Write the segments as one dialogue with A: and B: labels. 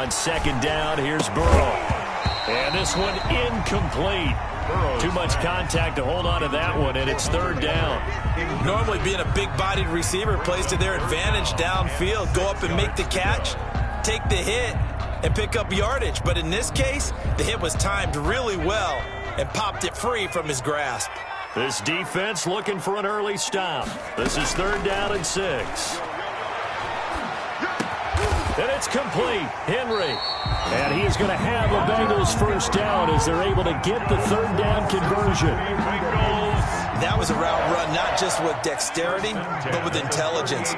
A: On second down, here's Burrow. And this one incomplete. Too much contact to hold on to that one, and it's third down.
B: Normally being a big-bodied receiver plays to their advantage downfield. Go up and make the catch, take the hit, and pick up yardage. But in this case, the hit was timed really well and popped it free from his grasp.
A: This defense looking for an early stop. This is third down and 6. And it's complete. Henry. And he is going to have the Bengals first down as they're able to get the third down conversion.
B: That was a route run not just with dexterity, but with intelligence.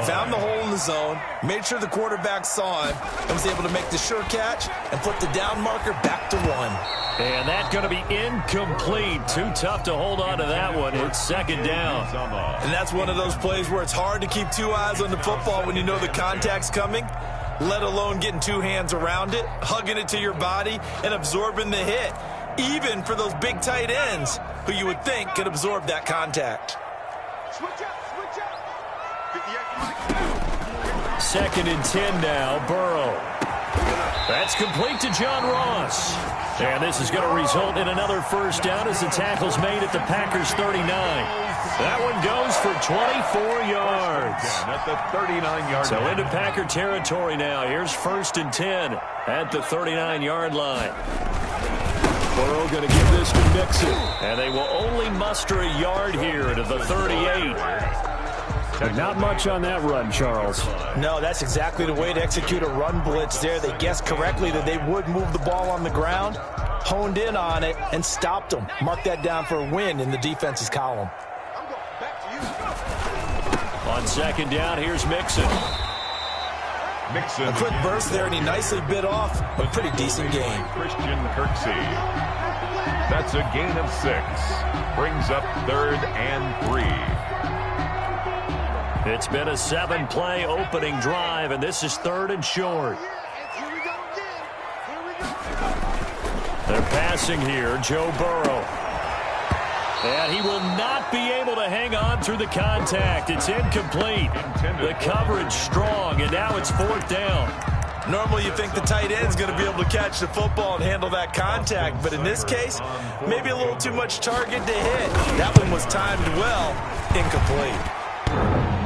B: Found the hole in the zone, made sure the quarterback saw him, and was able to make the sure catch and put the down marker back to 1.
A: And that's going to be incomplete. Too tough to hold on to that one. It's second down.
B: And that's one of those plays where it's hard to keep two eyes on the football when you know the contact's coming, let alone getting two hands around it, hugging it to your body, and absorbing the hit, even for those big tight ends who you would think could absorb that contact.
A: Second and 10 now, Burrow. That's complete to John Ross. And this is going to result in another first down as the tackle's made at the Packers' 39. That one goes for 24 yards.
C: At the 39-yard
A: So
C: line.
A: into Packer territory now. Here's first and 10 at the 39-yard line. Burrow going to give this to Mixon. And they will only muster a yard here to the 38. Not much on that run, Charles.
B: No, that's exactly the way to execute a run blitz there. They guessed correctly that they would move the ball on the ground, honed in on it, and stopped them. Mark that down for a win in the defense's column.
A: On second down, here's Mixon.
C: Mixon.
B: A quick burst there, and he nicely bit off a pretty decent gain.
C: Christian Kirksey. That's a gain of 6. Brings up third and 3.
A: It's been a 7-play opening drive, and this is third and short. They're passing here, Joe Burrow. And he will not be able to hang on through the contact. It's incomplete. The coverage strong, and now it's fourth down.
B: Normally you think the tight end's going to be able to catch the football and handle that contact, but in this case, maybe a little too much target to hit. That one was timed well, incomplete.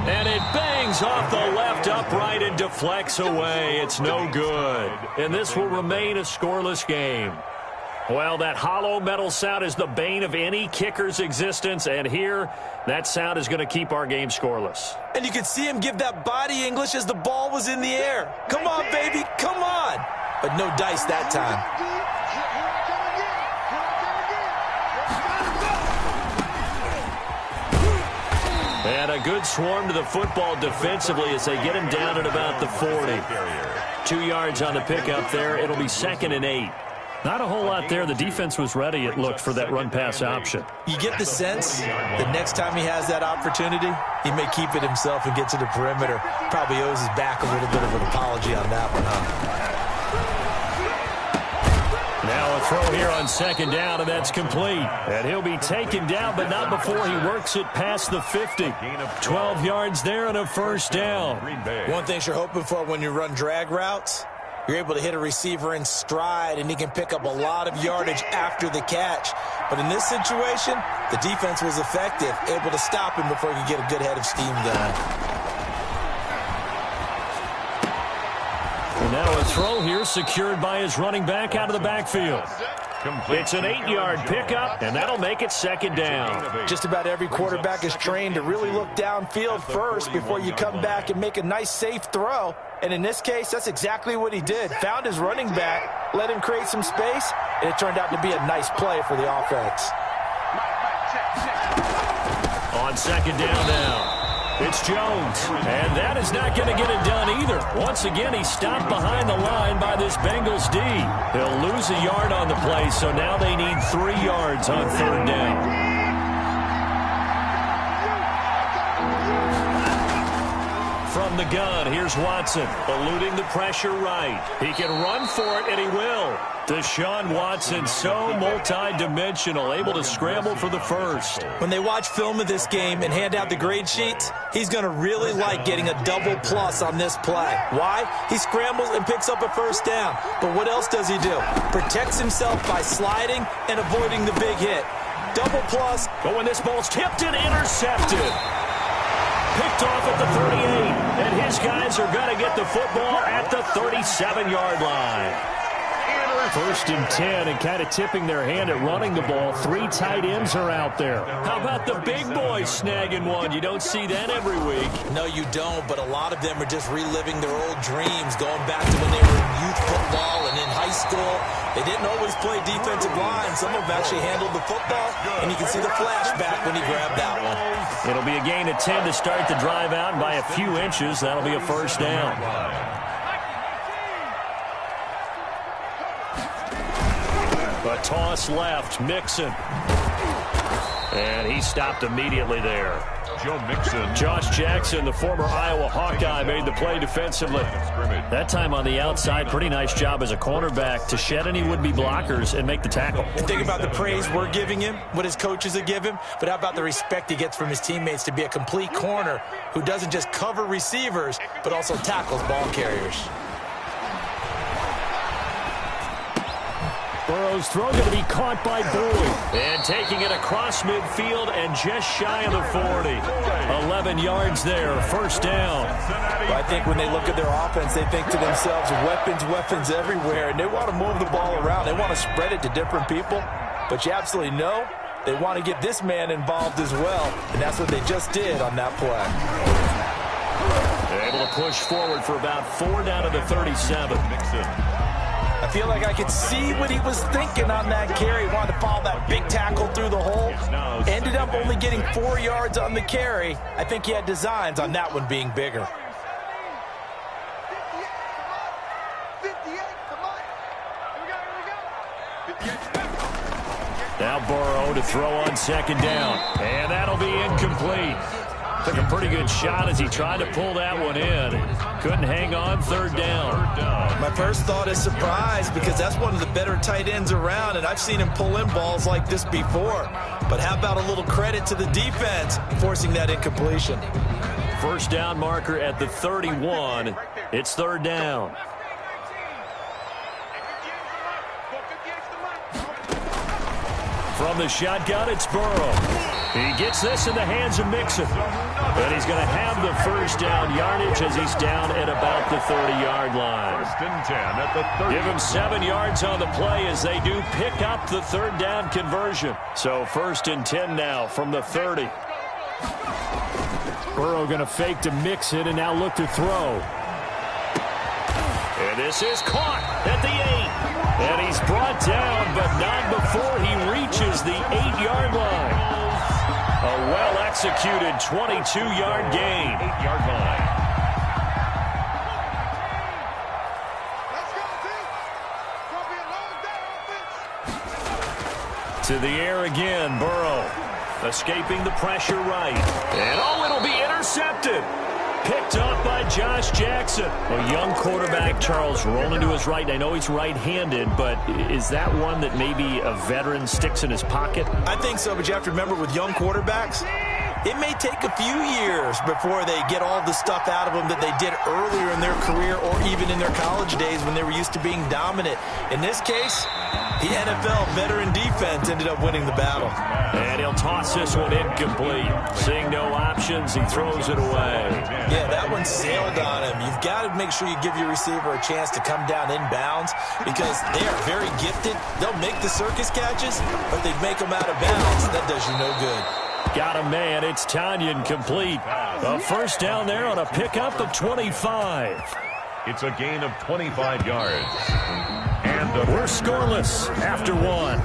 A: And it bangs off the left upright and deflects away. It's no good. And this will remain a scoreless game. Well, that hollow metal sound is the bane of any kicker's existence, and here, that sound is going to keep our game scoreless.
B: And you could see him give that body English as the ball was in the air. Come on, baby, come on. But no dice that time.
A: And a good swarm to the football defensively as they get him down at about the 40. 2 yards on the pickup there. It'll be second and 8. Not a whole lot there. The defense was ready, it looked, for that run-pass option.
B: You get the sense that next time he has that opportunity, he may keep it himself and get to the perimeter. Probably owes his back a little bit of an apology on that one, huh?
A: Now a throw here on second down, and that's complete. And he'll be taken down, but not before he works it past the 50. 12 yards there and a first down.
B: One thing you're hoping for when you run drag routes, you're able to hit a receiver in stride, and he can pick up a lot of yardage after the catch. But in this situation, the defense was effective, able to stop him before he could get a good head of steam going.
A: And now a throw here secured by his running back out of the backfield. It's an 8-yard pickup, and that'll make it second down.
B: Just about every quarterback is trained to really look downfield first before you come back and make a nice, safe throw. And in this case, that's exactly what he did. Found his running back, let him create some space, and it turned out to be a nice play for the offense.
A: On second down now, it's Jones. And that is not going to get it done either. Once again, he's stopped behind the line by this Bengals D. He'll lose a yard on the play, so now they need 3 yards on third down. From From the gun, here's Watson, eluding the pressure right. He can run for it, and he will. Deshaun Watson, so multi-dimensional, able to scramble for the first.
B: When they watch film of this game and hand out the grade sheets, he's going to really like getting a double plus on this play. Why? He scrambles and picks up a first down. But what else does he do? Protects himself by sliding and avoiding the big hit. Double plus.
A: But when this ball's tipped and intercepted. Picked off at the 38, and his guys are going to get the football at the 37-yard line. First and 10, and kind of tipping their hand at running the ball. 3 tight ends are out there. How about the big boys snagging one? You don't see that every week.
B: No, you don't, but a lot of them are just reliving their old dreams, going back to when they were in youth football and in high school. They didn't always play defensive line. Some of them actually handled the football, and you can see the flashback when he grabbed that one.
A: It'll be a gain of 10 to start the drive out, and by a few inches, that'll be a first down. A toss left, Mixon. And he stopped immediately there.
C: Joe Mixon.
A: Josh Jackson, the former Iowa Hawkeye, made the play defensively. That time on the outside, pretty nice job as a cornerback to shed any would-be blockers and make the tackle.
B: And think about the praise we're giving him, what his coaches have given him, but how about the respect he gets from his teammates to be a complete corner who doesn't just cover receivers, but also tackles ball carriers.
A: Burrow's throw going to be caught by Boyd. And taking it across midfield and just shy of the 40. 11 yards there, first down.
B: Well, I think when they look at their offense, they think to themselves, weapons everywhere, and they want to move the ball around. They want to spread it to different people, but you absolutely know they want to get this man involved as well, and that's what they just did on that play.
A: They're able to push forward for about 4 down to the 37.
B: I feel like I could see what he was thinking on that carry. He wanted to follow that big tackle through the hole. Ended up only getting 4 yards on the carry. I think he had designs on that one being bigger.
A: Now Burrow to throw on second down. And that'll be incomplete. Took a pretty good shot as he tried to pull that one in. Couldn't hang on, third down.
B: My first thought is surprise because that's one of the better tight ends around, and I've seen him pull in balls like this before. But how about a little credit to the defense forcing that incompletion?
A: First down marker at the 31. It's third down. From the shotgun, it's Burrow. He gets this in the hands of Mixon. And he's going to have the first down yardage as he's down at about the 30-yard line.
C: First and 10 at the 30.
A: Give him 7 yards on the play as they do pick up the third down conversion. So first and 10 now from the 30. Burrow going to fake to Mixon and now look to throw. And this is caught at the 8. And he's brought down, but not before he reaches the 8-yard line. A well-executed 22-yard gain.
C: 8-yard line.
A: To the air again, Burrow. Escaping the pressure right. And oh, it'll be intercepted. Picked up by Josh Jackson. A young quarterback, Charles, rolling to his right. I know he's right-handed, but is that one that maybe a veteran sticks in his pocket?
B: I think so, but you have to remember with young quarterbacks, it may take a few years before they get all the stuff out of them that they did earlier in their career or even in their college days when they were used to being dominant. In this case, the NFL veteran defense ended up winning the battle.
A: And he'll toss this one incomplete. Seeing no options, he throws it away.
B: Yeah, that one sailed on him. You've got to make sure you give your receiver a chance to come down inbounds because they are very gifted. They'll make the circus catches, but they make them out of bounds. That does you no good.
A: Got a man. It's Tanyan complete. A first down there on a pickup of 25.
C: It's a gain of 25 yards. And
A: we're scoreless after one.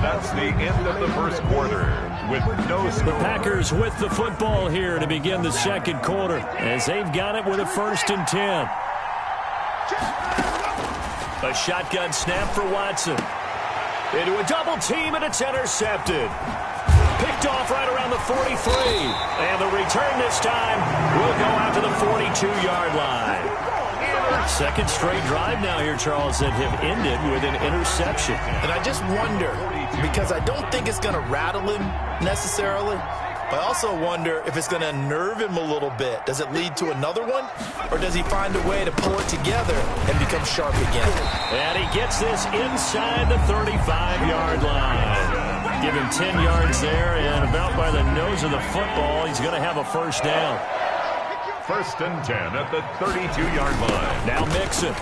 C: That's the end of the first quarter with no score.
A: The Packers with the football here to begin the second quarter as they've got it with a first and 10. A shotgun snap for Watson. Into a double team, and it's intercepted. Picked picked off right around the 43. And the return this time will go out to the 42-yard line. Second straight drive now here, Charles, that have ended with an interception.
B: And I just wonder, because I don't think it's going to rattle him necessarily, but I also wonder if it's going to unnerve him a little bit. Does it lead to another one? Or does he find a way to pull it together and become sharp again?
A: And he gets this inside the 35-yard line. Give him 10 yards there, and about by the nose of the football, he's going to have a first down.
C: First and 10 at the 32-yard line.
A: Now Mixon.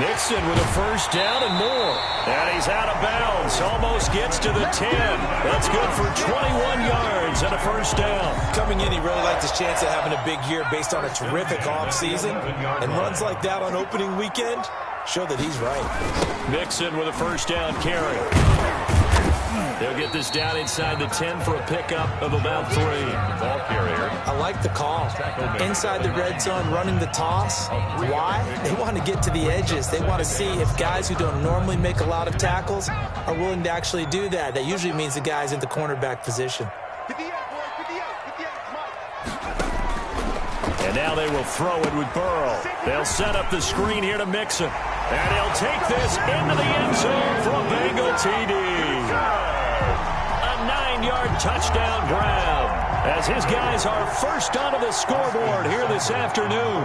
A: Mixon with a first down and more. And he's out of bounds. Almost gets to the 10. That's good for 21 yards and a first down.
B: Coming in, he really liked his chance of having a big year based on a terrific offseason. And runs like that on opening weekend show that he's right.
A: Mixon with a first down carry. They'll get this down inside the 10 for a pickup of about 3.
C: Ball carrier.
B: I like the call. Inside the red zone, running the toss. Why? They want to get to the edges. They want to see if guys who don't normally make a lot of tackles are willing to actually do that. That usually means the guy's in the cornerback position.
A: And now they will throw it with Burrow. They'll set up the screen here to Mixon. And he'll take this into the end zone for a Bengal TD. A 9-yard touchdown grab as his guys are first onto the scoreboard here this afternoon.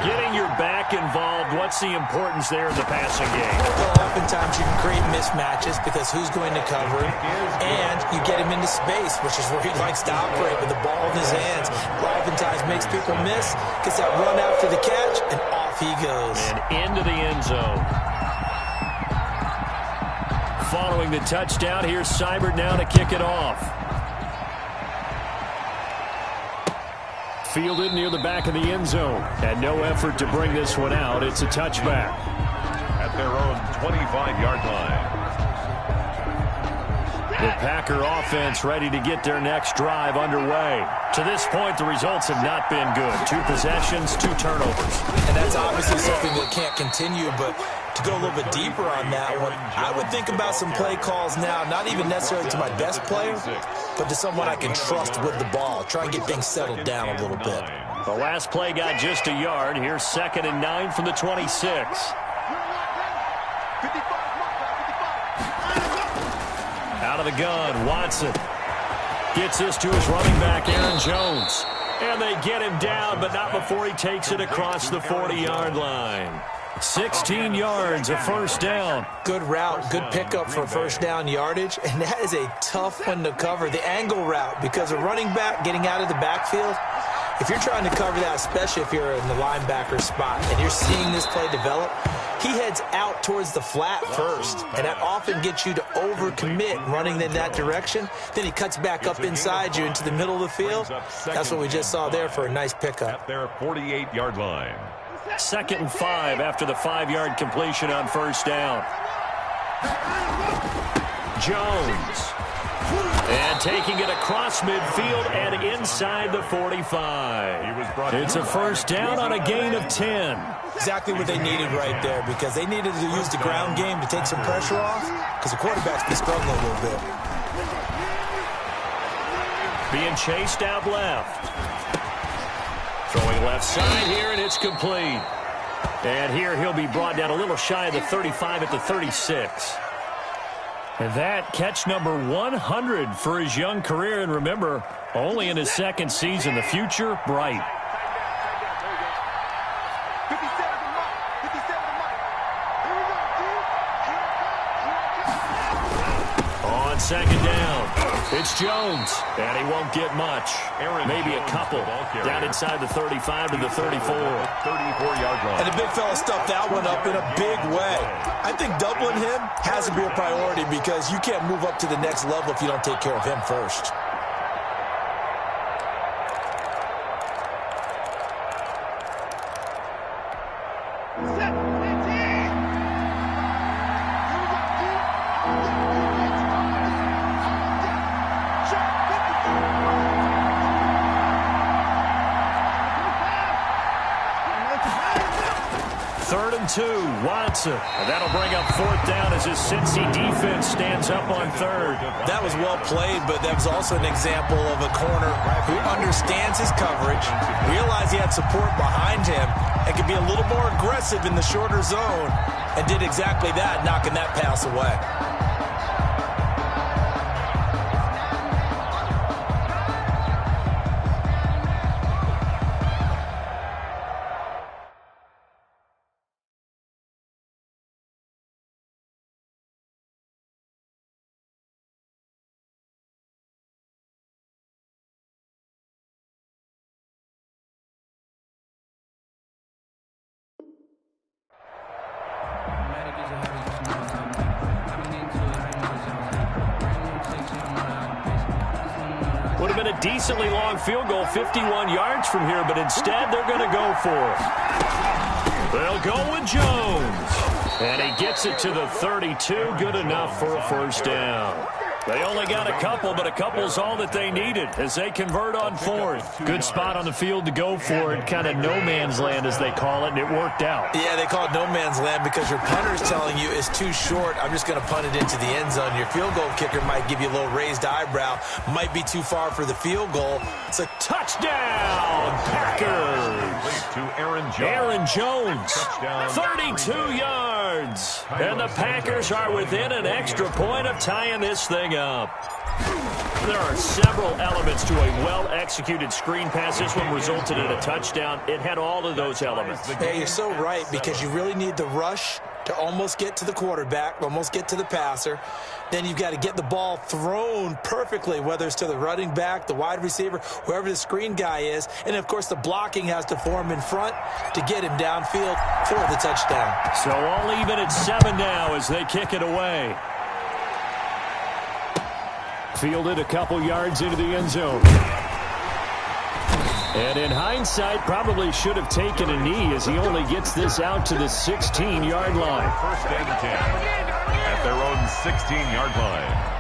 A: Getting your back involved, what's the importance there in the passing game?
B: Well, oftentimes you can create mismatches because who's going to cover him, and you get him into space, which is where he likes to operate with the ball in his hands. Oftentimes makes people miss, gets that run after the catch, and off he goes.
A: And into the end zone. Following the touchdown, here's Seibert now to kick it off. Fielded near the back of the end zone. And no effort to bring this one out. It's a touchback.
C: At their own 25-yard line.
A: The Packer offense ready to get their next drive underway. To this point, the results have not been good. 2 possessions, 2 turnovers.
B: And that's obviously something that can't continue, but to go a little bit deeper on that one, I would think about some play calls now, not even necessarily to my best player, but to someone I can trust with the ball. Try and get things settled down a little bit.
A: The last play got just a yard. Here's 2nd and 9 from the 26. Out of the gun, Watson gets this to his running back, Aaron Jones. And they get him down, but not before he takes it across the 40-yard line. 16 yards, a first down.
B: Good route, good pickup for first down yardage, and that is a tough one to cover, the angle route, because a running back getting out of the backfield, if you're trying to cover that, especially if you're in the linebacker spot and you're seeing this play develop, he heads out towards the flat first, and that often gets you to overcommit running in that direction. Then he cuts back up inside you into the middle of the field. That's what we just saw there for a nice pickup.
C: At their 48-yard line.
A: 2nd and 5 after the 5-yard completion on first down. Jones. And taking it across midfield and inside the 45. It's a first down on a gain of 10.
B: Exactly what they needed right there, because they needed to use the ground game to take some pressure off, because the quarterback's been struggling a little bit.
A: Being chased out left. Throwing left side here, and it's complete. And here he'll be brought down a little shy of the 35 at the 36. And that catch number 100 for his young career. And remember, only in his 2nd season. The future, bright. On 2nd down, it's Jones. And he won't get much. Maybe a couple. Down inside the 35 to the 34.
C: 34-yard line.
B: And the big fella stuffed that one up in a big way. I think doubling him has to be a priority, because you can't move up to the next level if you don't take care of him first.
A: 2, Watson. And that'll bring up 4th down as his Cincy defense stands up on 3rd.
B: That was well played, but that was also an example of a corner who understands his coverage, realized he had support behind him, and could be a little more aggressive in the shorter zone, and did exactly that, knocking that pass away.
A: Would have been a decently long field goal, 51 yards from here, but instead they're going to go for it. They'll go with Jones. And he gets it to the 32, good enough for a 1st down. They only got a couple, but a couple's all that they needed as they convert on 4th. Good spot on the field to go for it, kind of no man's land as they call it, and it worked out.
B: Yeah, they call it no man's land because your punter's telling you it's too short. I'm just going to punt it into the end zone. Your field goal kicker might give you a little raised eyebrow, might be too far for the field goal. It's a
A: touchdown, Packers.
C: To Aaron Jones.
A: Aaron Jones, 32 yards. And the Packers are within an extra point of tying this thing up. There are several elements to a well-executed screen pass. This one resulted in a touchdown. It had all of those elements.
B: Hey, you're so right, because you really need the rush to almost get to the quarterback, almost get to the passer. Then you've got to get the ball thrown perfectly, whether it's to the running back, the wide receiver, whoever the screen guy is. And, of course, the blocking has to form in front to get him downfield for the touchdown.
A: So all even at 7 now as they kick it away. Fielded a couple yards into the end zone. And in hindsight, probably should have taken a knee as he only gets this out to the 16-yard line.
C: 1st and 10 at their own 16-yard line.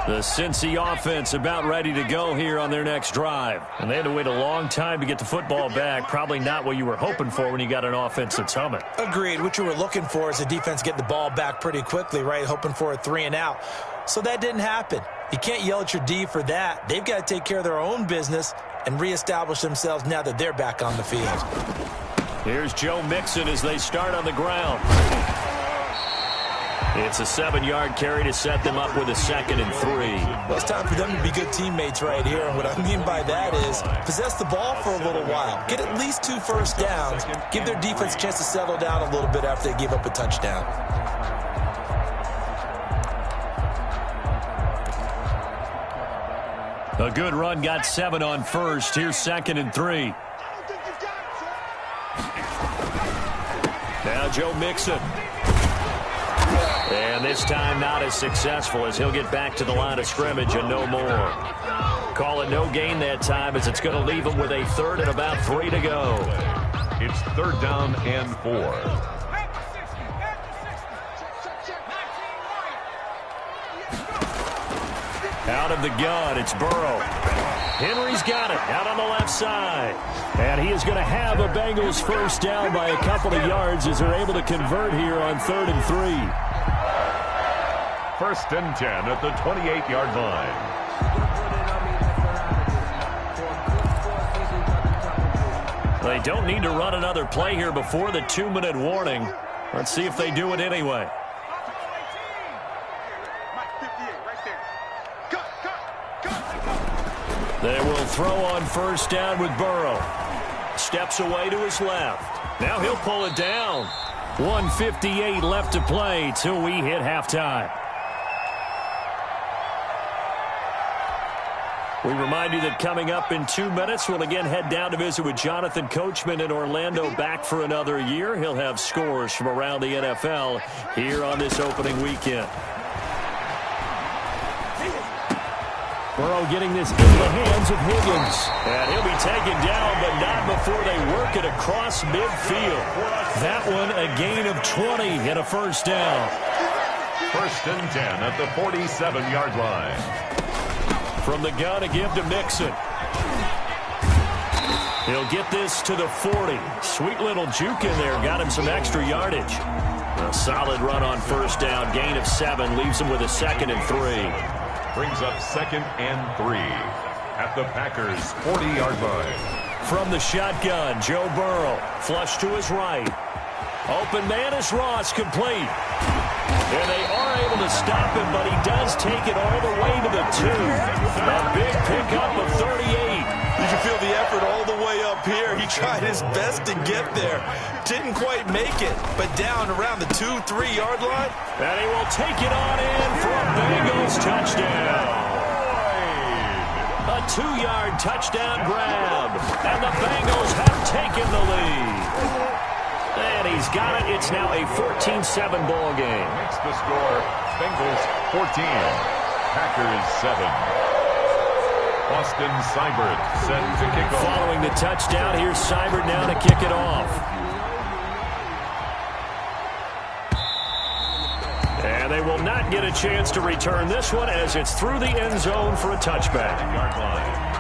A: The Cincy offense about ready to go here on their next drive. And they had to wait a long time to get the football back. Probably not what you were hoping for when you got an offense that's humming.
B: Agreed. What you were looking for is the defense get the ball back pretty quickly, right? Hoping for a 3 and out. So that didn't happen. You can't yell at your D for that. They've got to take care of their own business and reestablish themselves now that they're back on the field.
A: Here's Joe Mixon as they start on the ground. It's a 7-yard carry to set them up with a 2nd and 3.
B: Well, it's time for them to be good teammates right here. And what I mean by that is possess the ball for a little while. Get at least 2 first downs. Give their defense a chance to settle down a little bit after they give up a touchdown.
A: A good run got 7 on 1st. Here's 2nd and 3. Now Joe Mixon. And this time not as successful as he'll get back to the line of scrimmage and no more. Call it no gain that time as it's going to leave him with a 3rd and about 3 to go.
C: It's 3rd down and 4.
A: Out of the gun, it's Burrow. Henry's got it out on the left side. And he is going to have a Bengals 1st down by a couple of yards as they're able to convert here on 3rd and 3.
C: 1st and 10 at the 28-yard line.
A: They don't need to run another play here before the 2-minute warning. Let's see if they do it anyway. They will throw on 1st down with Burrow. Steps away to his left. Now he'll pull it down. 1:58 left to play till we hit halftime. We remind you that coming up in 2 minutes, we'll again head down to visit with Jonathan Coachman in Orlando, back for another year. He'll have scores from around the NFL here on this opening weekend. Burrow getting this into the hands of Higgins. And he'll be taken down, but not before they work it across midfield. That one a gain of 20 and a 1st down.
C: First and 10 at the 47-yard line.
A: From the gun, a give to Mixon. He'll get this to the 40. Sweet little juke in there. Got him some extra yardage. A solid run on first down. Gain of 7. Leaves him with a 2nd and 3.
C: Brings up 2nd and 3 at the Packers' 40-yard line.
A: From the shotgun, Joe Burrow. Flush to his right. Open man is Ross, complete. And they are able to stop him, but he does take it all the way to the 2. A big pickup of 38.
B: You can feel the effort all the way up here. He tried his best to get there. Didn't quite make it, but down around the 2-3-yard line.
A: And he will take it on in for a Bengals touchdown. A 2-yard touchdown grab. And the Bengals have taken the lead. And he's got it. It's now a 14-7 ball game.
C: Makes the score Bengals 14, Packers 7. Austin Seibert set to kick off.
A: Following the touchdown, here's Seibert now to kick it off. And they will not get a chance to return this one as it's through the end zone for a touchback.
C: Yard line.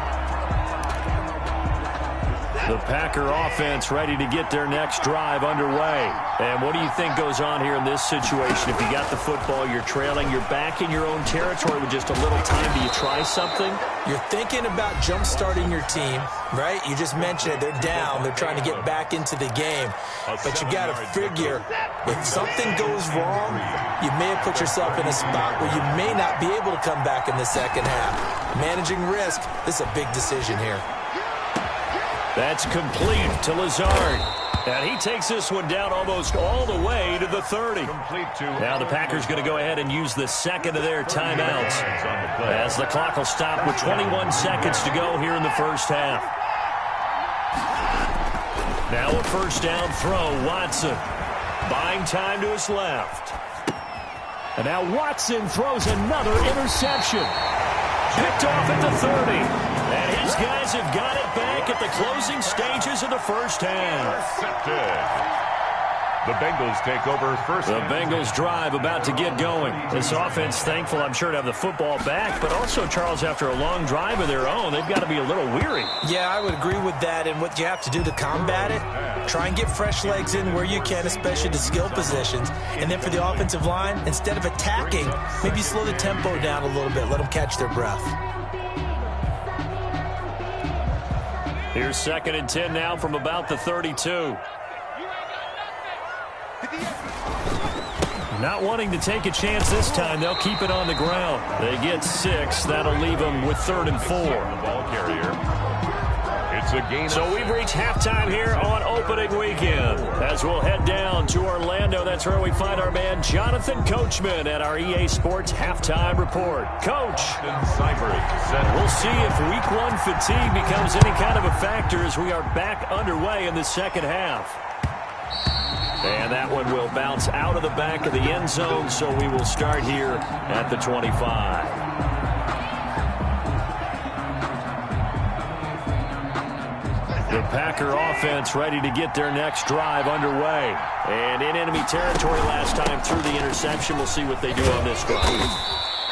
A: The Packer offense ready to get their next drive underway. And what do you think goes on here in this situation? If you got the football, you're trailing, you're back in your own territory with just a little time. Do you try something?
D: You're thinking about jump-starting your team, right? You just mentioned it. They're down. They're trying to get back into the game. But you got to figure, if something goes wrong, you may have put yourself in a spot where you may not be able to come back in the second half. Managing risk, this is a big decision here.
A: That's complete to Lazard. And he takes this one down almost all the way to the 30. Now the Packers going to go ahead and use the second of their timeouts as the clock will stop with 21 seconds to go here in the first half. Now a first down throw, Watson. Buying time to his left. And now Watson throws another interception. Picked off at the 30. And his guys have got it back at the closing stages of the first half.
C: The Bengals take over first.
A: The Bengals drive about to get going. This offense, thankful, I'm sure, to have the football back. But also, Charles, after a long drive of their own, they've got to be a little weary.
D: Yeah, I would agree with that. And what you have to do to combat it, try and get fresh legs in where you can, especially the skill positions. And then for the offensive line, instead of attacking, maybe slow the tempo down a little bit. Let them catch their breath.
A: Here's 2nd and 10 now from about the 32. Not wanting to take a chance this time, they'll keep it on the ground. They get 6. That'll leave them with 3rd and 4.
C: The ball carrier. It's a gain.
A: So we've reached halftime here on opening weekend. As we'll head down to Orlando, that's where we find our man Jonathan Coachman at our EA Sports Halftime Report. Coach, we'll see if Week 1 fatigue becomes any kind of a factor as we are back underway in the second half. And that one will bounce out of the back of the end zone, so we will start here at the 25. The Packer offense ready to get their next drive underway. And in enemy territory last time through the interception. We'll see what they do on this drive.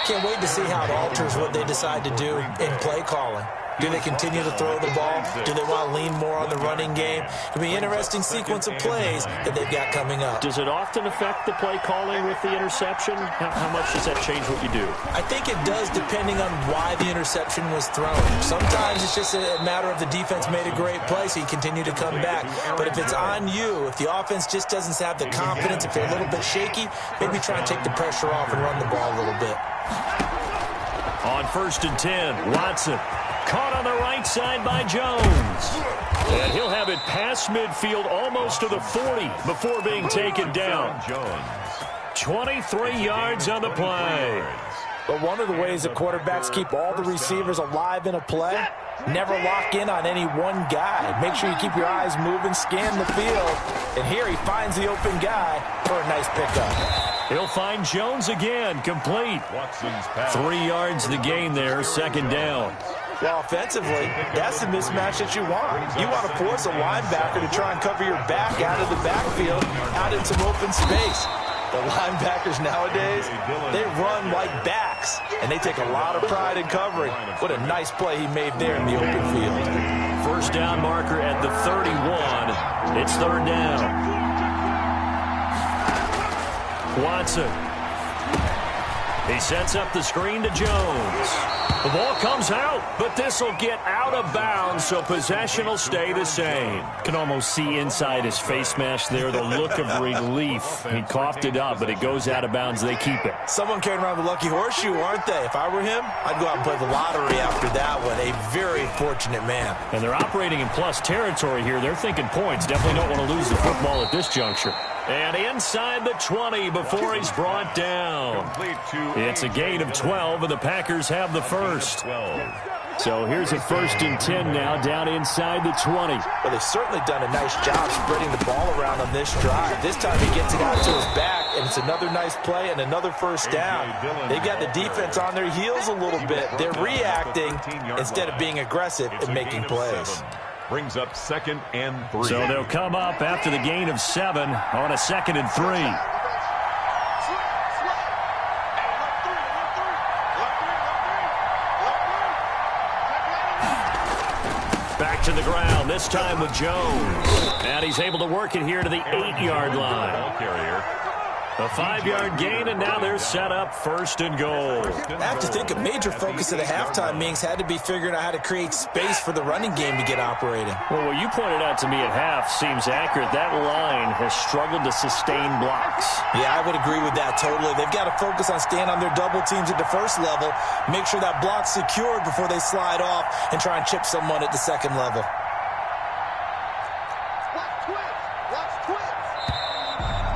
D: Can't wait to see how it alters what they decide to do in play calling. Do they continue to throw the ball? Do they want to lean more on the running game? It'll be an interesting sequence of plays that they've got coming up.
A: Does it often affect the play calling with the interception? How much does that change what you do?
D: I think it does, depending on why the interception was thrown. Sometimes it's just a matter of the defense made a great play, so you continue to come back. But if it's on you, if the offense just doesn't have the confidence, if they're a little bit shaky, maybe try and take the pressure off and run the ball a little bit.
A: On 1st and 10, Watson. Caught on the right side by Jones. And he'll have it past midfield almost to the 40 before being taken down. 23 yards on the play.
D: But one of the ways that quarterbacks keep all the receivers alive in a play, never lock in on any one guy. Make sure you keep your eyes moving, scan the field. And here he finds the open guy for a nice pickup.
A: He'll find Jones again, complete.
C: Watson's pass.
A: 3 yards the gain there, 2nd down.
D: Well, offensively, that's the mismatch that you want. You want to force a linebacker to try and cover your back out of the backfield, out in some open space.
B: The linebackers nowadays, they run like backs, and they take a lot of pride in covering. What a nice play he made there in the open field.
A: First down marker at the 31. It's third down. Watson. He sets up the screen to Jones. The ball comes out, but this will get out of bounds, so possession will stay the same.
E: Can almost see inside his face mask there the look of relief. He coughed it up, but it goes out of bounds. They keep it.
B: Someone carrying around the lucky horseshoe, aren't they? If I were him, I'd go out and play the lottery after that one. A very fortunate man.
E: And they're operating in plus territory here. They're thinking points. Definitely don't want to lose the football at this juncture.
A: And inside the 20 before he's brought down. It's a gain of 12, and the Packers have the first.
E: So here's a 1st and 10 now, down inside the 20.
B: Well, they've certainly done a nice job spreading the ball around on this drive. This time he gets it out to his back, and it's another nice play and another first down. They've got the defense on their heels a little bit. They're reacting instead of being aggressive and making plays.
C: Brings up 2nd and 3.
A: So they'll come up after the gain of 7 on a 2nd and 3. Back to the ground, this time with Jones. And he's able to work it here to the 8-yard line.
C: Carrier.
A: A 5-yard gain, and now they're set up 1st and goal.
D: I have to think a major focus of the halftime meetings had to be figuring out how to create space for the running game to get operating.
A: Well, what you pointed out to me at half seems accurate. That line has struggled to sustain blocks.
D: Yeah, I would agree with that totally. They've got to focus on staying on their double teams at the first level, make sure that block's secured before they slide off and try and chip someone at the second level.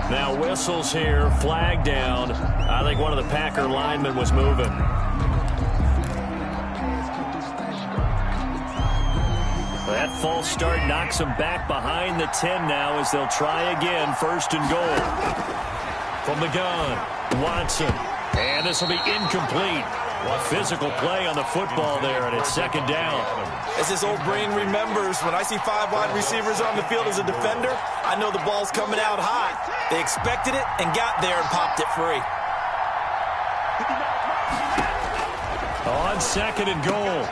A: Now whistles here, flag down. I think one of the Packer linemen was moving. That false start knocks them back behind the 10 now as they'll try again, 1st and goal. From the gun, Watson. And this will be incomplete. Physical play on the football there, and it's 2nd down.
B: As his old brain remembers, when I see 5 wide receivers on the field as a defender, I know the ball's coming out hot. They expected it and got there and popped it free.
A: On 2nd and goal,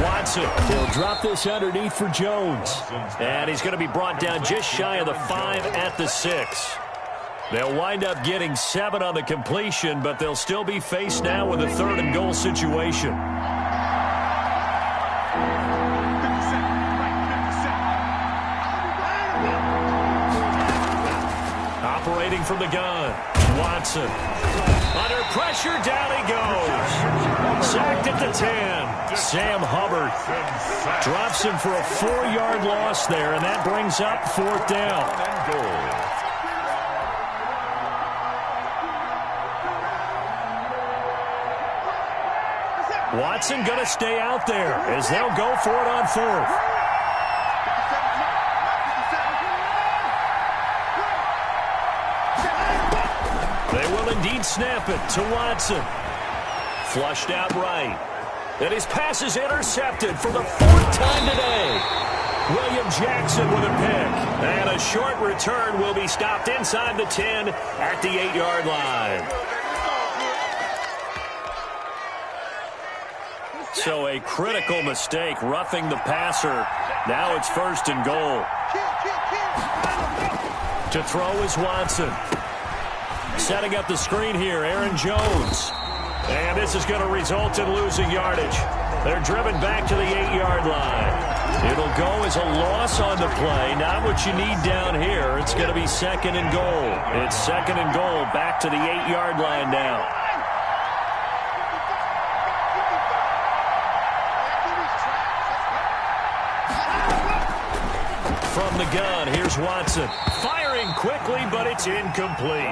A: Watson. He'll drop this underneath for Jones. And he's going to be brought down just shy of the 5 at the 6. They'll wind up getting 7 on the completion, but they'll still be faced now with a 3rd and goal situation. Operating from the gun, Watson. Under pressure, down he goes. Sacked at the 10. Sam Hubbard drops him for a 4-yard loss there, and that brings up 4th down. Watson going to stay out there as they'll go for it on 4th. They will indeed snap it to Watson. Flushed out right. And his pass is intercepted for the 4th time today. William Jackson with a pick. And a short return will be stopped inside the 10 at the 8-yard line. So a critical mistake, roughing the passer. Now it's 1st and goal. To throw is Watson. Setting up the screen here, Aaron Jones. And this is going to result in losing yardage. They're driven back to the 8-yard line. It'll go as a loss on the play. Not what you need down here. It's going to be 2nd and goal. It's 2nd and goal, back to the 8-yard line now. From the gun, here's Watson. Firing quickly, but it's incomplete.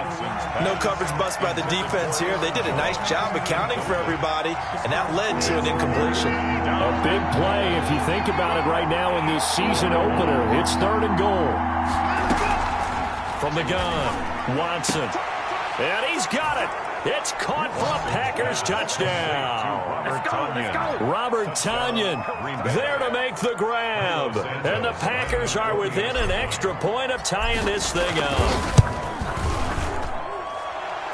B: No coverage bust by the defense here. They did a nice job accounting for everybody, and that led to an incompletion.
A: A big play if you think about it right now in this season opener. It's 3rd and goal. From the gun, Watson. And he's got it. It's caught for a Packers touchdown. Robert Tonyan there to make the grab. And the Packers are within an extra point of tying this thing up.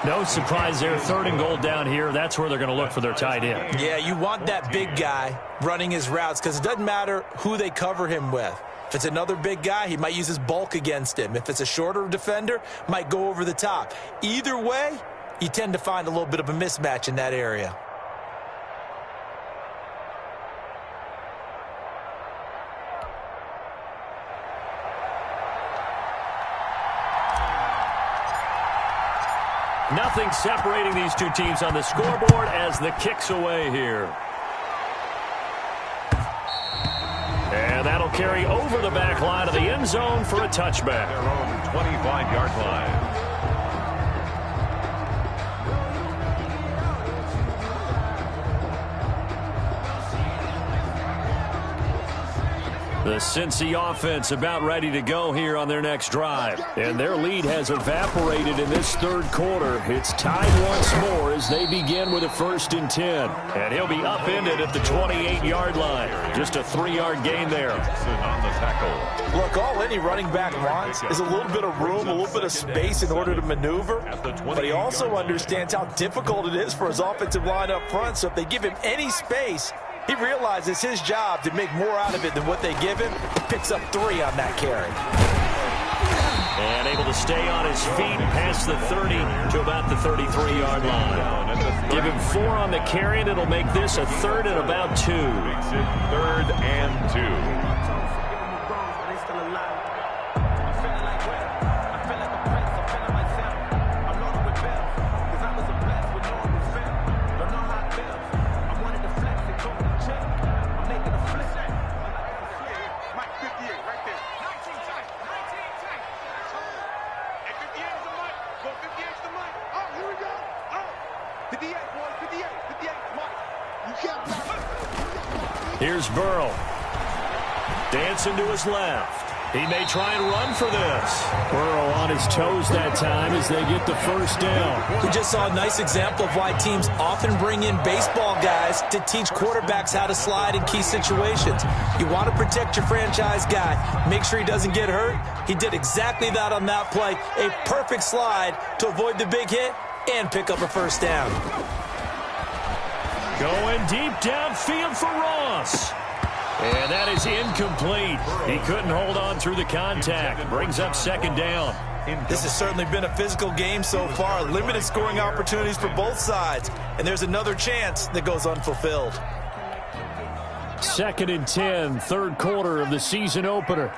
E: No surprise there. 3rd and goal down here. That's where they're going to look for their tight end.
D: Yeah, you want that big guy running his routes because it doesn't matter who they cover him with. If it's another big guy, he might use his bulk against him. If it's a shorter defender, might go over the top. Either way, you tend to find a little bit of a mismatch in that area.
A: Nothing separating these two teams on the scoreboard as the kick's away here. And that'll carry over the back line of the end zone for a touchback.
C: Their own 25-yard line.
A: The Cincy offense about ready to go here on their next drive. And their lead has evaporated in this 3rd quarter. It's tied once more as they begin with a 1st and 10. And he'll be upended at the 28-yard line. Just a 3-yard gain there.
C: On the tackle.
B: Look, all any running back wants is a little bit of room, a little bit of space in order to maneuver. But he also understands how difficult it is for his offensive line up front. So if they give him any space, he realizes it's his job to make more out of it than what they give him. He picks up 3 on that carry.
A: And able to stay on his feet past the 30 to about the 33-yard line. Give him 4 on the carry, and it'll make this a 3rd and about 2.
C: Makes it 3rd and 2.
A: Here's Burrow. Dancing to his left. He may try and run for this.
E: Burrow on his toes that time as they get the 1st down.
D: We just saw a nice example of why teams often bring in baseball guys to teach quarterbacks how to slide in key situations. You want to protect your franchise guy. Make sure he doesn't get hurt. He did exactly that on that play. A perfect slide to avoid the big hit and pick up a 1st down.
A: Going deep downfield for Ross. And that is incomplete. He couldn't hold on through the contact. Brings up 2nd down.
B: This has certainly been a physical game so far. Limited scoring opportunities for both sides. And there's another chance that goes unfulfilled.
E: 2nd and 10, 3rd quarter of the season opener.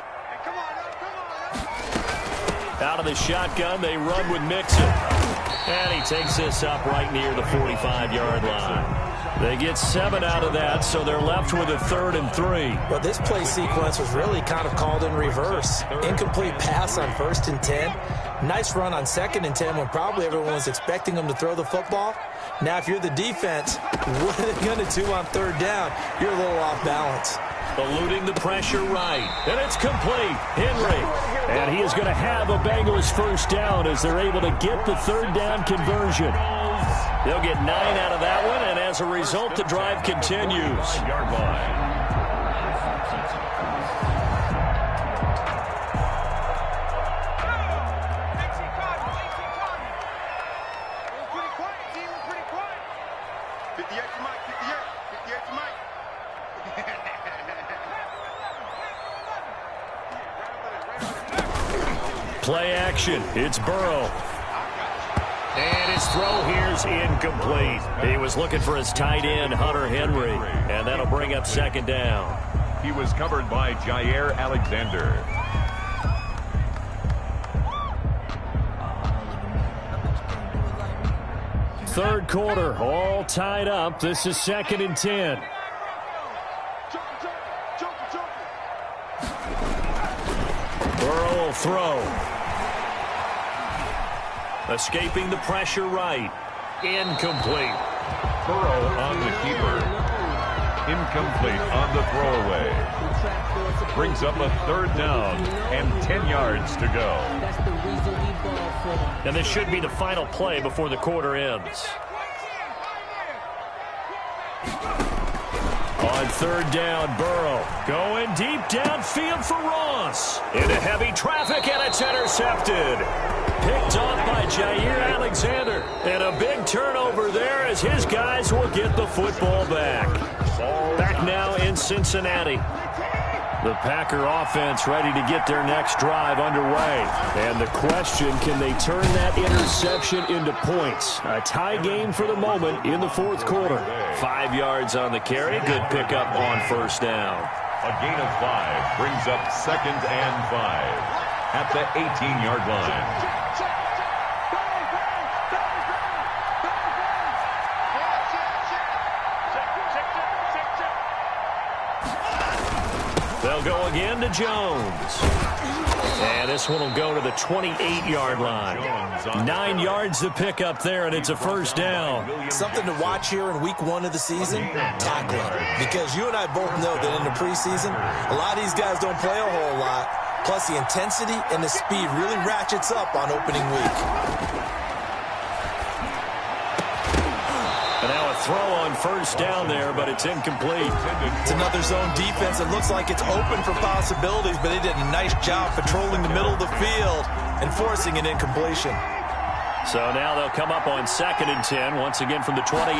A: Out of the shotgun, they run with Mixon. And he takes this up right near the 45-yard line. They get 7 out of that, so they're left with a 3rd and 3.
D: Well, this play sequence was really kind of called in reverse. Incomplete pass on 1st and 10. Nice run on 2nd and 10 when probably everyone was expecting them to throw the football. Now, if you're the defense, what are they going to do on 3rd down? You're a little off balance.
A: Eluding the pressure right. And it's complete. Henry. And he is going to have a Bengals 1st down as they're able to get the 3rd down conversion. They'll get 9 out of that one, and as a result, the drive continues.
C: Yard line.
A: Play action. It's Burrow. And his throw here's incomplete. He was looking for his tight end, Hunter Henry, and that'll bring up 2nd down.
C: He was covered by Jair Alexander.
E: Third quarter, all tied up. This is 2nd and 10.
A: Burrow will throw. Escaping the pressure right. Incomplete.
C: Burrow on the keeper. Incomplete on the throwaway. Brings up a 3rd down and 10 yards to go.
A: And this should be the final play before the quarter ends. On third down, Burrow going deep downfield for Ross. Into heavy traffic, and it's intercepted. Picked off by Jair Alexander. And a big turnover there as his guys will get the football back. Back now in Cincinnati. The Packer offense ready to get their next drive underway. And the question, can they turn that interception into points? A tie game for the moment in the fourth quarter. 5 yards on the carry. Good pickup on first down.
C: A gain of 5 brings up 2nd and 5 at the 18-yard line.
A: They'll go again to Jones. And this one will go to the 28-yard line. 9 yards to pick up there, and it's a first down.
D: Something to watch here in week 1 of the season, tackling. Because you and I both know that in the preseason, a lot of these guys don't play a whole lot. Plus, the intensity and the speed really ratchets up on opening week.
A: Throw on first down there, but it's incomplete.
B: It's another zone defense. It looks like it's open for possibilities, but they did a nice job patrolling the middle of the field and forcing an incompletion.
A: So now they'll come up on 2nd and 10, once again from the 28.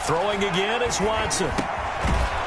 A: Throwing again is Watson.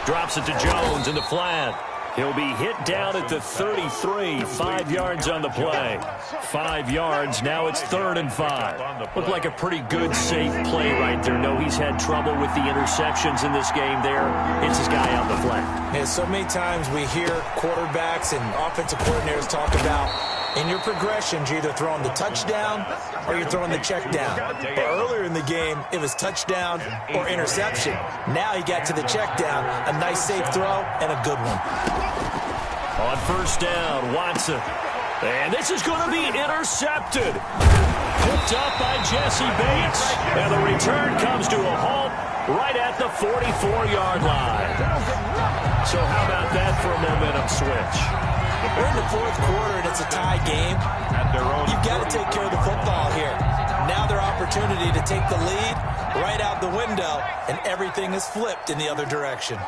A: Drops it to Jones in the flat. He'll be hit down at the 33, 5 yards on the play. 5 yards, now it's 3rd and 5. Looked like a pretty good, safe play right there. No, he's had trouble with the interceptions in this game there. Hits his guy out the flat.
D: Yeah, so many times we hear quarterbacks and offensive coordinators talk about in your progressions, you're either throwing the touchdown or you're throwing the check down. But earlier in the game, it was touchdown or interception. Now he got to the check down, a nice safe throw, and a good one.
A: On first down, Watson. And this is going to be intercepted. Picked up by Jesse Bates. And the return comes to a halt right at the 44-yard line. So how about that for a momentum switch?
D: We're in the fourth quarter, and it's a tie game. You've got to take care of the football here. Now their opportunity to take the lead right out the window, and everything is flipped in the other direction.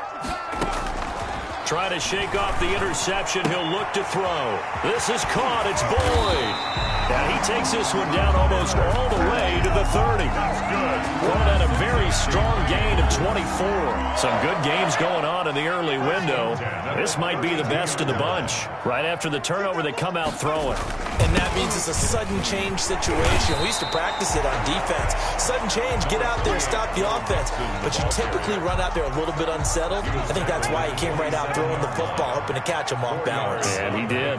A: Trying to shake off the interception. He'll look to throw. This is caught. It's Boyd. And he takes this one down almost all the way to the 30. Well, at a very strong gain of 24. Some good games going on in the early window. This might be the best of the bunch. Right after the turnover, they come out throwing.
D: And that means it's a sudden change situation. We used to practice it on defense. Sudden change, get out there, stop the offense. But you typically run out there a little bit unsettled. I think that's why he came right out throwing the football, hoping to catch him off balance.
A: And he did.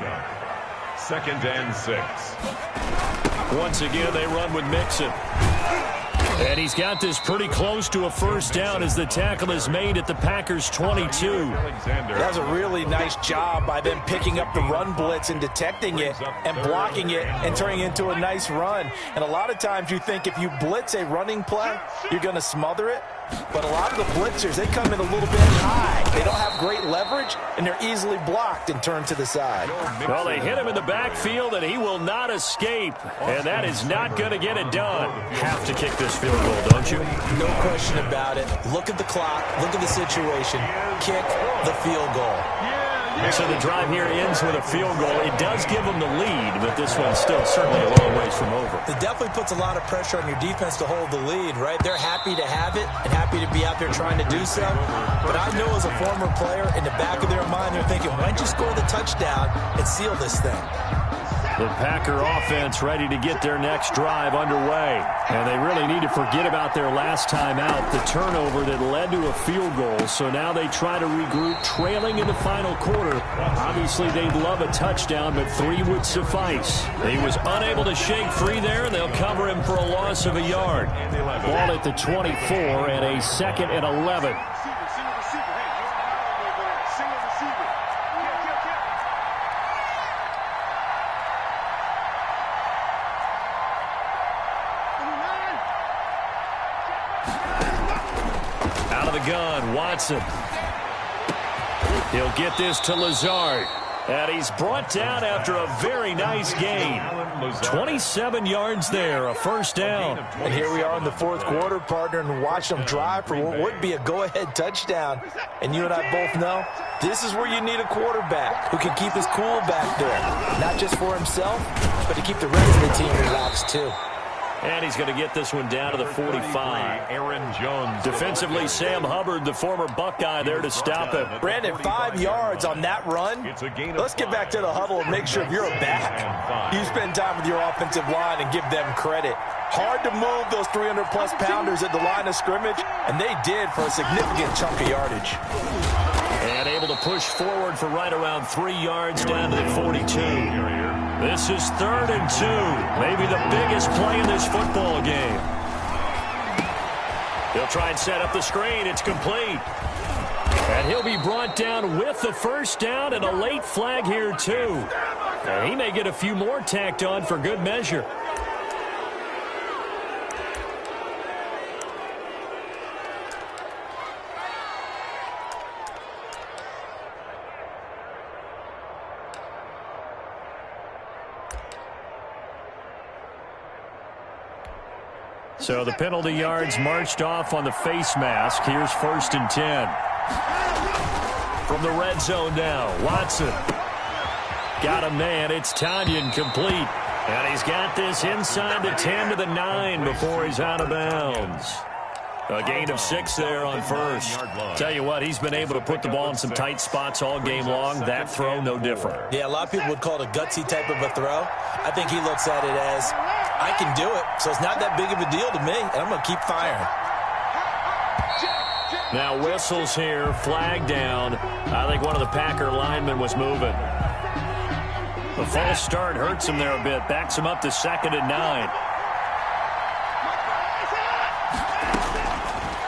C: 2nd and 6.
A: Once again, they run with Mixon. And he's got this pretty close to a first down as the tackle is made at the Packers' 22.
D: That was a really nice job by them picking up the run blitz and detecting it and blocking it and turning it into a nice run. And a lot of times you think if you blitz a running play, you're going to smother it. But a lot of the blitzers, they come in a little bit high. They don't have great leverage, and they're easily blocked and turned to the side.
A: Well, they hit him in the backfield, and he will not escape. And that is not going to get it done. Have to kick this field goal, don't you?
D: No question about it. Look at the clock. Look at the situation. Kick the field goal.
A: So the drive here ends with a field goal. It does give them the lead, but this one's still certainly a long ways from over.
D: It definitely puts a lot of pressure on your defense to hold the lead, right? They're happy to have it and happy to be out there trying to do so. But I know as a former player, in the back of their mind, they're thinking, why don't you score the touchdown and seal this thing?
A: The Packer offense ready to get their next drive underway. And they really need to forget about their last time out, the turnover that led to a field goal. So now they try to regroup, trailing in the final quarter. Obviously, they'd love a touchdown, but 3 would suffice. He was unable to shake free there, and they'll cover him for a loss of a yard. Ball at the 24 and a 2nd and 11. Gun, Watson. He'll get this to Lazard. And he's brought down after a very nice gain. 27 yards there, a first down.
D: And here we are in the fourth quarter, partner, and watch them drive for what would be a go-ahead touchdown. And you and I both know this is where you need a quarterback who can keep his cool back there. Not just for himself, but to keep the rest of the team relaxed too.
A: And he's going to get this one down to the 45.
C: Aaron Jones.
A: Defensively, Sam Hubbard, the former Buckeye, there to stop it.
D: Brandon, 5 yards on that run. Let's get back to the huddle and make sure if you're a back, you spend time with your offensive line and give them credit. Hard to move those 300-plus pounders at the line of scrimmage, and they did for a significant chunk of yardage.
A: And able to push forward for right around 3 yards down to the 42. This is 3rd and 2. Maybe the biggest play in this football game. He'll try and set up the screen. It's complete. And he'll be brought down with the first down and a late flag here, too. And he may get a few more tacked on for good measure. So the penalty yards marched off on the face mask. Here's 1st and 10. From the red zone now, Watson. Got a man. It's Tanyan complete. And he's got this inside the 10 to the 9 before he's out of bounds. A gain of 6 there on first. Tell you what, he's been able to put the ball in some tight spots all game long. That throw, no different.
D: Yeah, a lot of people would call it a gutsy type of a throw. I think he looks at it as, I can do it, so it's not that big of a deal to me, and I'm going to keep firing.
A: Now whistles here, flag down. I think one of the Packer linemen was moving. The false start hurts him there a bit, backs him up to 2nd and 9.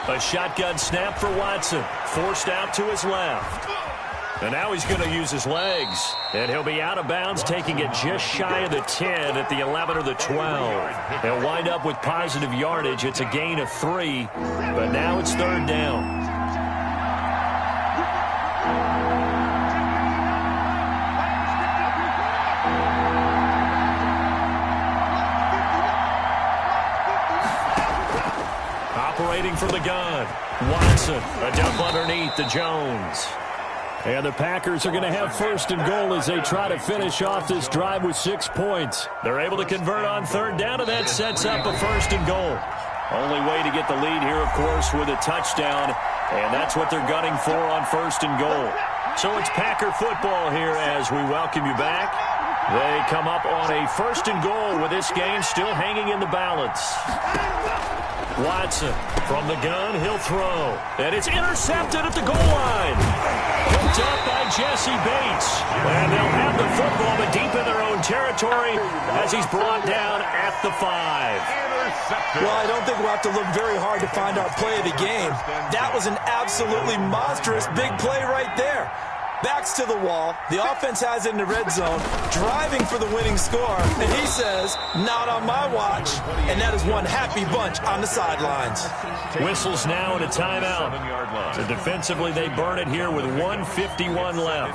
A: A shotgun snap for Watson, forced out to his left. And now he's going to use his legs. And he'll be out of bounds, taking it just shy of the 10 at the 11 or the 12. They'll wind up with positive yardage. It's a gain of 3, but now it's 3rd down. Operating from the gun, Watson, a dump underneath to Jones. And the Packers are going to have 1st and goal as they try to finish off this drive with 6 points. They're able to convert on 3rd down, and that sets up a 1st and goal. Only way to get the lead here, of course, with a touchdown, and that's what they're gunning for on 1st and goal. So it's Packer football here as we welcome you back. They come up on a 1st and goal with this game still hanging in the balance. Watson from the gun, he'll throw. And it's intercepted at the goal line. Picked up by Jesse Bates. And they'll have the football, but deep in their own territory as he's brought down at the 5.
D: Well, I don't think we'll have to look very hard to find our play of the game. That was an absolutely monstrous big play right there. Backs to the wall. The offense has it in the red zone, driving for the winning score. And he says, not on my watch. And that is one happy bunch on the sidelines.
A: Whistles now and a timeout. So defensively, they burn it here with 1:51 left.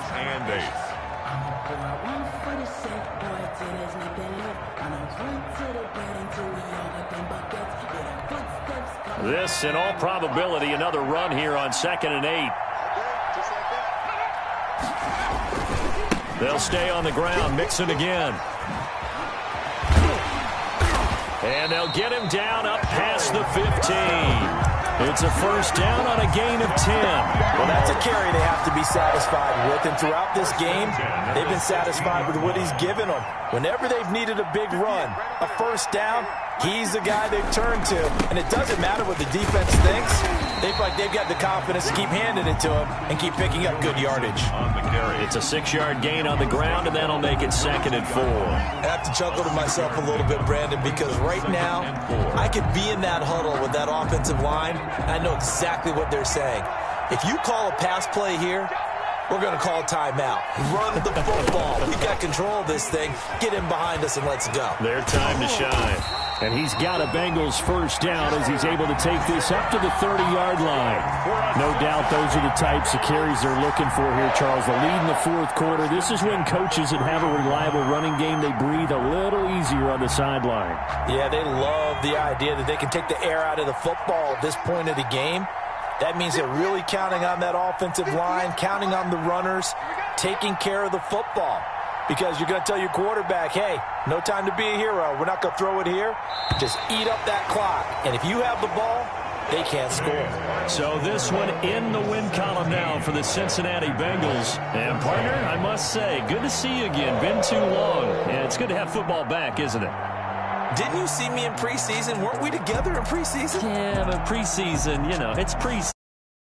A: This, in all probability, another run here on 2nd and 8. They'll stay on the ground, mix it again. And they'll get him down up past the 15. It's a 1st down on a gain of 10.
D: Well, that's a carry they have to be satisfied with. And throughout this game, they've been satisfied with what he's given them. Whenever they've needed a big run, a 1st down, he's the guy they've turned to. And it doesn't matter what the defense thinks. They feel like they've got the confidence to keep handing it to him and keep picking up good yardage.
A: It's a 6-yard gain on the ground, and that'll make it 2nd and 4.
D: I have to chuckle to myself a little bit, Brandon, because right now I could be in that huddle with that offensive line, and I know exactly what they're saying. If you call a pass play here, we're going to call a timeout. Run the football. We've got control of this thing. Get him behind us and let's go.
A: Their time to shine.
E: And he's got a Bengals first down as he's able to take this up to the 30-yard line. No doubt those are the types of carries they're looking for here, Charles. The lead in the fourth quarter. This is when coaches that have a reliable running game, they breathe a little easier on the sideline.
D: Yeah, they love the idea that they can take the air out of the football at this point of the game. That means they're really counting on that offensive line, counting on the runners, taking care of the football. Because you're going to tell your quarterback, hey, no time to be a hero. We're not going to throw it here. Just eat up that clock. And if you have the ball, they can't score.
E: So this one in the win column now for the Cincinnati Bengals. And, partner, I must say, good to see you again. Been too long. And it's good to have football back, isn't it?
D: Didn't you see me in preseason? Weren't we together in preseason?
E: Yeah, but preseason, you know, it's preseason.